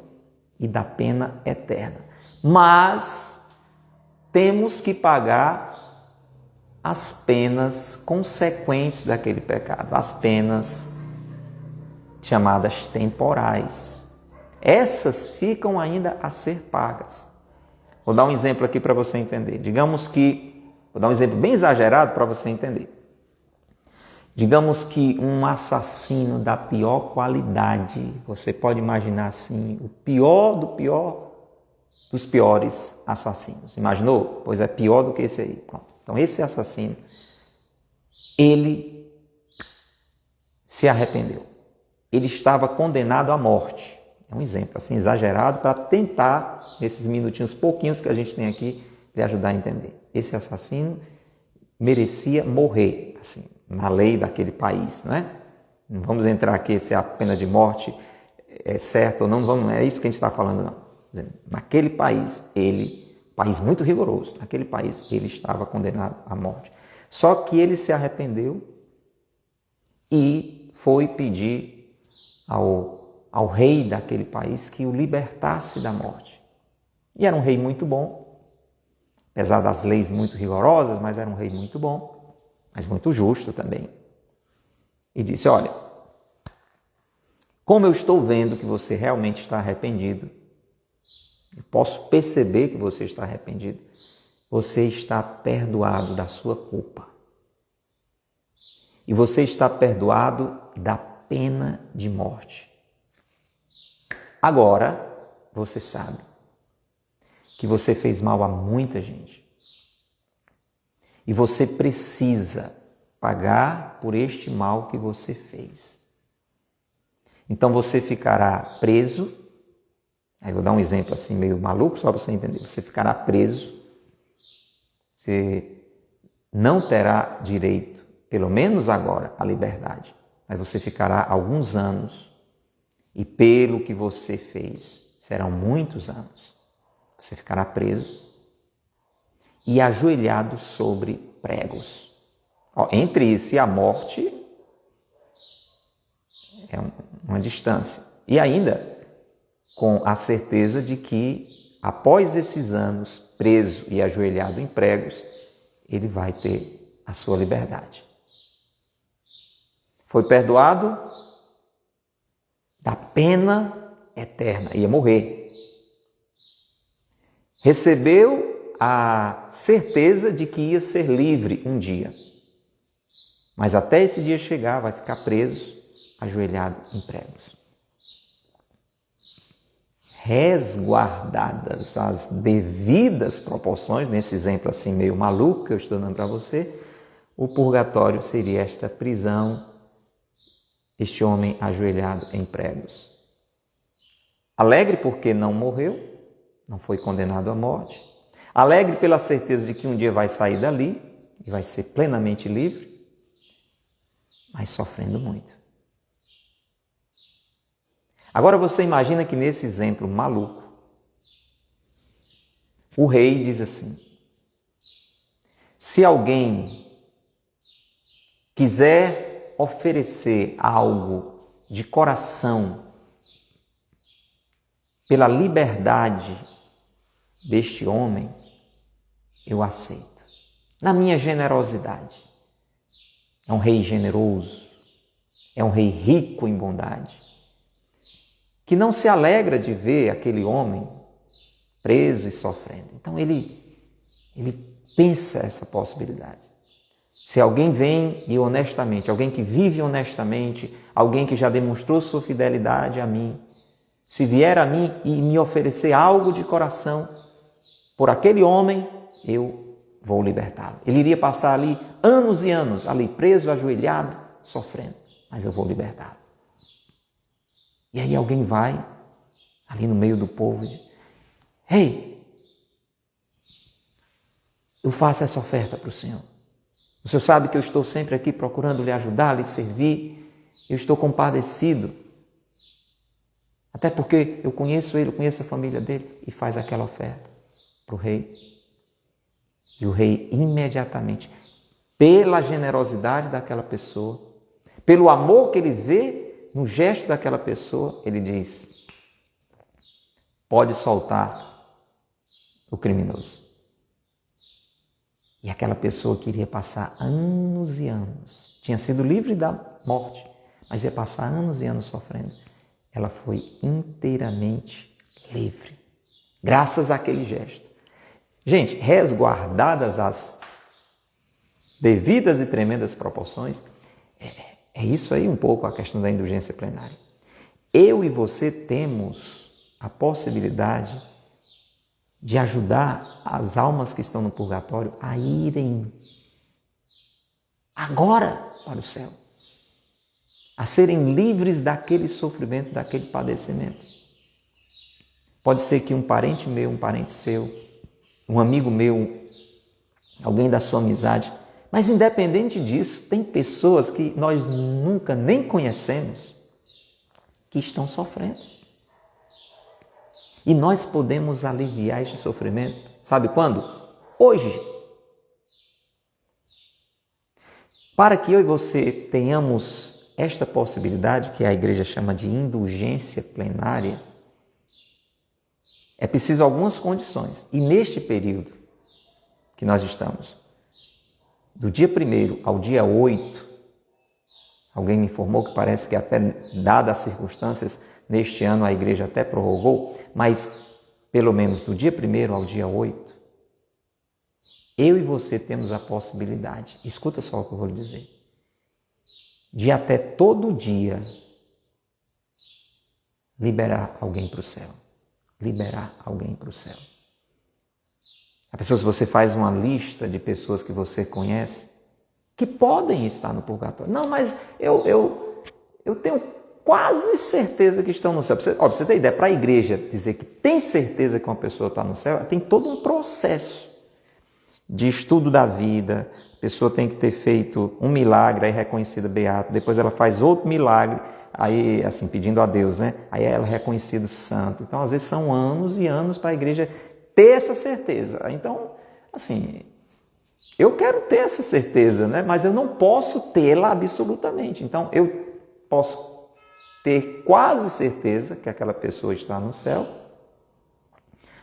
e da pena eterna. Mas temos que pagar as penas consequentes daquele pecado, as penas chamadas temporais. Essas ficam ainda a ser pagas. Vou dar um exemplo aqui para você entender. Vou dar um exemplo bem exagerado para você entender. Digamos que um assassino da pior qualidade, você pode imaginar assim, o pior do pior dos piores assassinos. Imaginou? Pois é pior do que esse aí. Pronto. Então esse assassino, ele se arrependeu. Ele estava condenado à morte. É um exemplo assim exagerado para tentar, nesses minutinhos pouquinhos que a gente tem aqui, lhe ajudar a entender. Esse assassino merecia morrer, assim, na lei daquele país, não é? Não vamos entrar aqui se a pena de morte é certa ou não, é isso que a gente está falando, não. Naquele país, país muito rigoroso, naquele país ele estava condenado à morte. Só que ele se arrependeu e foi pedir ao rei daquele país que o libertasse da morte. E era um rei muito bom, apesar das leis muito rigorosas, mas era um rei muito bom, mas muito justo também. E disse, olha, como eu estou vendo que você realmente está arrependido, eu posso perceber que você está arrependido, você está perdoado da sua culpa. E você está perdoado da pena de morte. Agora, você sabe que você fez mal a muita gente. E você precisa pagar por este mal que você fez. Então você ficará preso. Aí vou dar um exemplo assim meio maluco só para você entender. Você ficará preso. Você não terá direito, pelo menos agora, à liberdade. Mas você ficará alguns anos. E pelo que você fez, serão muitos anos. Você ficará preso e ajoelhado sobre pregos. Entre isso e a morte é uma distância. E ainda com a certeza de que após esses anos preso e ajoelhado em pregos, ele vai ter a sua liberdade. Foi perdoado da pena eterna, ia morrer. Recebeu a certeza de que ia ser livre um dia. Mas até esse dia chegar, vai ficar preso, ajoelhado em pregos. Resguardadas as devidas proporções, nesse exemplo assim meio maluco que eu estou dando para você, o purgatório seria esta prisão, este homem ajoelhado em pregos. Alegre porque não morreu, não foi condenado à morte. Alegre pela certeza de que um dia vai sair dali e vai ser plenamente livre, mas sofrendo muito. Agora você imagina que nesse exemplo maluco, o rei diz assim, se alguém quiser oferecer algo de coração pela liberdade deste homem, eu aceito, na minha generosidade. É um rei generoso, é um rei rico em bondade, que não se alegra de ver aquele homem preso e sofrendo. Então ele pensa essa possibilidade. Se alguém vem e honestamente, alguém que vive honestamente, alguém que já demonstrou sua fidelidade a mim, Se vier a mim e me oferecer algo de coração por aquele homem, eu vou libertá-lo. Ele iria passar ali anos e anos, ali preso, ajoelhado, sofrendo, mas eu vou libertá-lo. E aí alguém vai ali no meio do povo e diz: Ei, eu faço essa oferta para o Senhor. O Senhor sabe que eu estou sempre aqui procurando lhe ajudar, lhe servir. Eu estou compadecido. Até porque eu conheço ele, eu conheço a família dele. E faz aquela oferta para o rei. E o rei imediatamente, pela generosidade daquela pessoa, pelo amor que ele vê no gesto daquela pessoa, ele diz: pode soltar o criminoso. E aquela pessoa que iria passar anos e anos, tinha sido livre da morte, mas ia passar anos e anos sofrendo, ela foi inteiramente livre, graças àquele gesto. Gente, resguardadas as devidas e tremendas proporções, é isso aí um pouco a questão da indulgência plenária. Eu e você temos a possibilidade de ajudar as almas que estão no purgatório a irem agora para o céu, a serem livres daquele sofrimento, daquele padecimento. Pode ser que um parente meu, um parente seu, um amigo meu, alguém da sua amizade, mas independente disso, tem pessoas que nós nunca nem conhecemos que estão sofrendo. E nós podemos aliviar este sofrimento. Sabe quando? Hoje. Para que eu e você tenhamos esta possibilidade, que a igreja chama de indulgência plenária, é preciso algumas condições. E neste período que nós estamos, do dia 1º ao dia 8, alguém me informou que parece que até dadas as circunstâncias, neste ano a igreja até prorrogou, mas pelo menos do dia 1º ao dia 8, eu e você temos a possibilidade, escuta só o que eu vou lhe dizer, de até todo dia liberar alguém para o céu. Liberar alguém para o céu. A pessoa, se você faz uma lista de pessoas que você conhece, que podem estar no purgatório. Não, mas eu tenho quase certeza que estão no céu. Pra você ter ideia, para a igreja dizer que tem certeza que uma pessoa está no céu, tem todo um processo de estudo da vida. A pessoa tem que ter feito um milagre, aí reconhecida beato, depois ela faz outro milagre, aí assim, pedindo a Deus, né? Aí ela é reconhecida santo. Então, às vezes, são anos e anos para a igreja ter essa certeza. Então, assim, eu quero ter essa certeza, né? Mas eu não posso tê-la absolutamente. Então, eu posso ter quase certeza que aquela pessoa está no céu,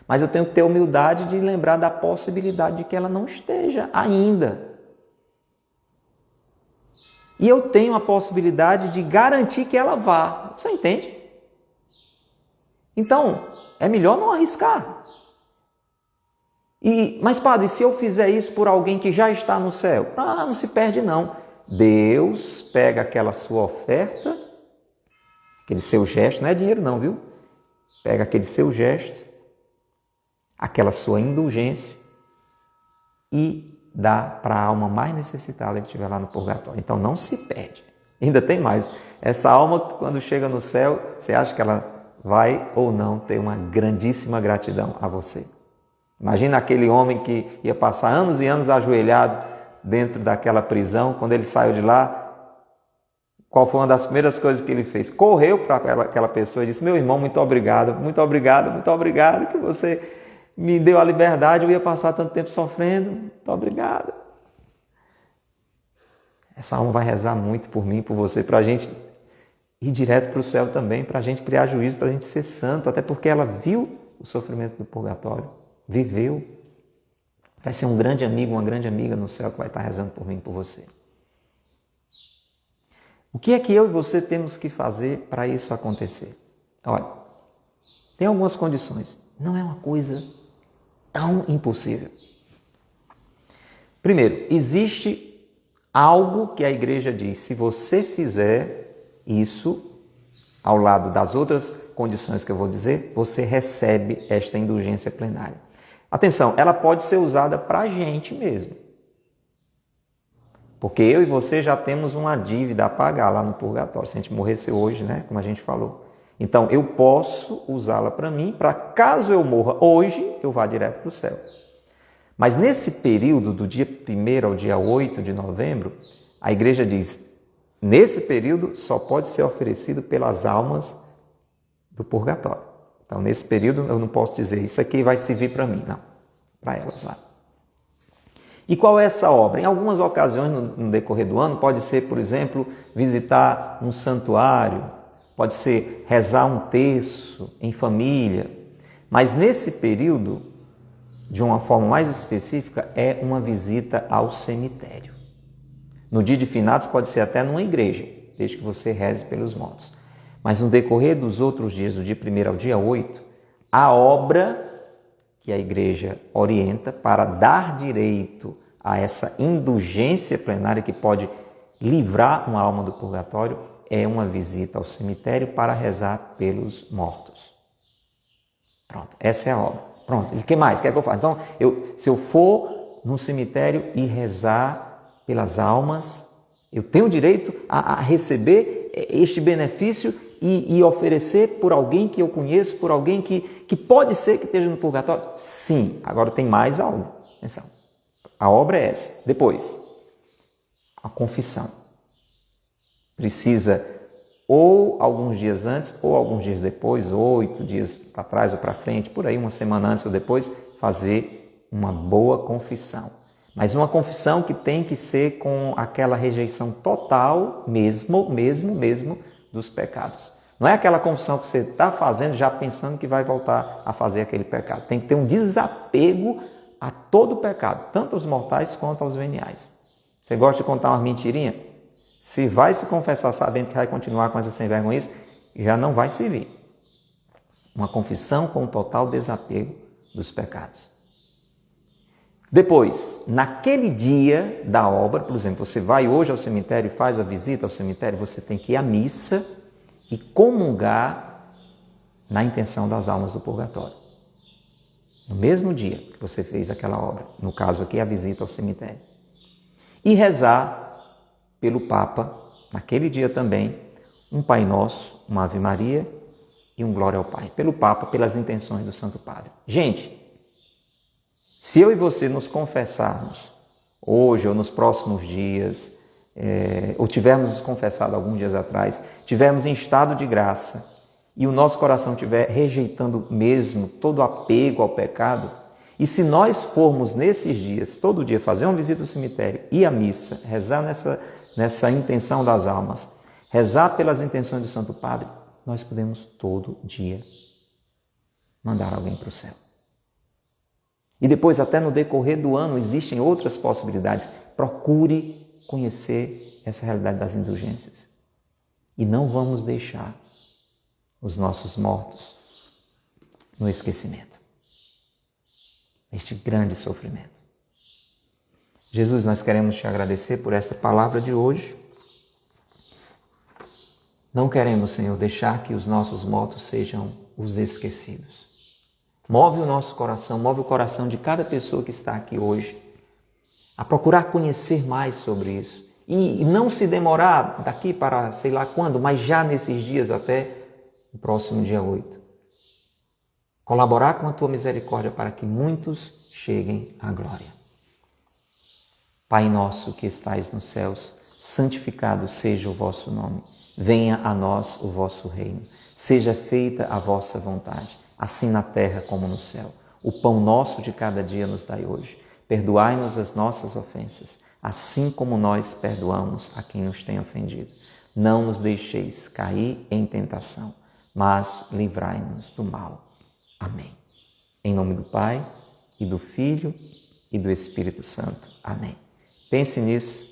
mas eu tenho que ter humildade de lembrar da possibilidade de que ela não esteja ainda. E eu tenho a possibilidade de garantir que ela vá. Você entende? Então, é melhor não arriscar. Mas, padre, se eu fizer isso por alguém que já está no céu? Não se perde, não. Deus pega aquela sua oferta, aquele seu gesto, não é dinheiro não, viu? Pega aquele seu gesto, aquela sua indulgência e dá para a alma mais necessitada que estiver lá no purgatório. Então não se perde. Ainda tem mais. Essa alma, quando chega no céu, você acha que ela vai ou não ter uma grandíssima gratidão a você. Imagina aquele homem que ia passar anos e anos ajoelhado dentro daquela prisão. Quando ele saiu de lá, qual foi uma das primeiras coisas que ele fez? Correu para aquela pessoa e disse: meu irmão, muito obrigado que você me deu a liberdade, eu ia passar tanto tempo sofrendo, muito obrigado. Essa alma vai rezar muito por mim, por você, para a gente ir direto para o céu também, para a gente criar juízo, para a gente ser santo, até porque ela viu o sofrimento do purgatório, viveu. Vai ser um grande amigo, uma grande amiga no céu que vai estar rezando por mim, por você. O que é que eu e você temos que fazer para isso acontecer? Olha, tem algumas condições. Não é uma coisa tão impossível. Primeiro, existe algo que a igreja diz: se você fizer isso, ao lado das outras condições que eu vou dizer, você recebe esta indulgência plenária. Atenção, ela pode ser usada para a gente mesmo. Porque eu e você já temos uma dívida a pagar lá no purgatório. Se a gente morresse hoje, né? Como a gente falou. Então, eu posso usá-la para mim, para caso eu morra hoje, eu vá direto para o céu. Mas nesse período, do dia 1º ao dia 8 de novembro, a igreja diz, nesse período só pode ser oferecido pelas almas do purgatório. Então, nesse período, eu não posso dizer, isso aqui vai servir para mim. Não, para elas lá. E qual é essa obra? Em algumas ocasiões, no decorrer do ano, pode ser, por exemplo, visitar um santuário, pode ser rezar um terço em família. Mas nesse período, de uma forma mais específica, é uma visita ao cemitério. No dia de finados pode ser até numa igreja, desde que você reze pelos mortos. Mas no decorrer dos outros dias, do dia 1º ao dia 8, a obra que a igreja orienta para dar direito a essa indulgência plenária que pode livrar uma alma do purgatório é uma visita ao cemitério para rezar pelos mortos. Pronto, essa é a obra. Pronto, e o que mais? O que é que eu faço? Então, se eu for no cemitério e rezar pelas almas, eu tenho direito a receber este benefício e oferecer por alguém que eu conheço, por alguém que pode ser que esteja no purgatório? Sim. Agora tem mais algo. Atenção. A obra é essa. Depois, a confissão. Precisa ou alguns dias antes ou alguns dias depois, 8 dias para trás ou para frente, por aí uma semana antes ou depois, fazer uma boa confissão. Mas uma confissão que tem que ser com aquela rejeição total mesmo dos pecados. Não é aquela confissão que você está fazendo já pensando que vai voltar a fazer aquele pecado. Tem que ter um desapego a todo pecado, tanto aos mortais quanto aos veniais. Você gosta de contar uma mentirinha? Se vai se confessar sabendo que vai continuar com essa sem vergonhice, já não vai servir. Uma confissão com total desapego dos pecados. Depois, naquele dia da obra, por exemplo, você vai hoje ao cemitério e faz a visita ao cemitério, você tem que ir à missa e comungar na intenção das almas do purgatório. No mesmo dia que você fez aquela obra, no caso aqui a visita ao cemitério. E rezar pelo Papa, naquele dia também, um Pai Nosso, uma Ave Maria e um Glória ao Pai. Pelo Papa, pelas intenções do Santo Padre. Gente, se eu e você nos confessarmos hoje ou nos próximos dias, ou tivermos nos confessado alguns dias atrás, tivermos em estado de graça e o nosso coração estiver rejeitando mesmo todo apego ao pecado, e se nós formos nesses dias, todo dia, fazer uma visita ao cemitério, ir à missa, rezar nessa intenção das almas, rezar pelas intenções do Santo Padre, nós podemos todo dia mandar alguém para o céu. E depois, até no decorrer do ano, existem outras possibilidades. Procure conhecer essa realidade das indulgências. E não vamos deixar os nossos mortos no esquecimento. Este grande sofrimento. Jesus, nós queremos te agradecer por esta palavra de hoje. Não queremos, Senhor, deixar que os nossos mortos sejam os esquecidos. Move o nosso coração, move o coração de cada pessoa que está aqui hoje a procurar conhecer mais sobre isso. E não se demorar daqui para sei lá quando, mas já nesses dias até o próximo dia 8. Colaborar com a tua misericórdia para que muitos cheguem à glória. Pai nosso que estais nos céus, santificado seja o vosso nome. Venha a nós o vosso reino. Seja feita a vossa vontade, assim na terra como no céu. O pão nosso de cada dia nos dai hoje. Perdoai-nos as nossas ofensas, assim como nós perdoamos a quem nos tem ofendido. Não nos deixeis cair em tentação, mas livrai-nos do mal. Amém. Em nome do Pai, e do Filho, e do Espírito Santo. Amém. Pense nisso,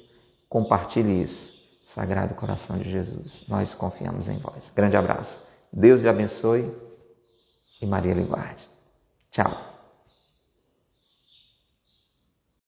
compartilhe isso. Sagrado Coração de Jesus, nós confiamos em vós. Grande abraço. Deus lhe abençoe e Maria lhe guarde. Tchau.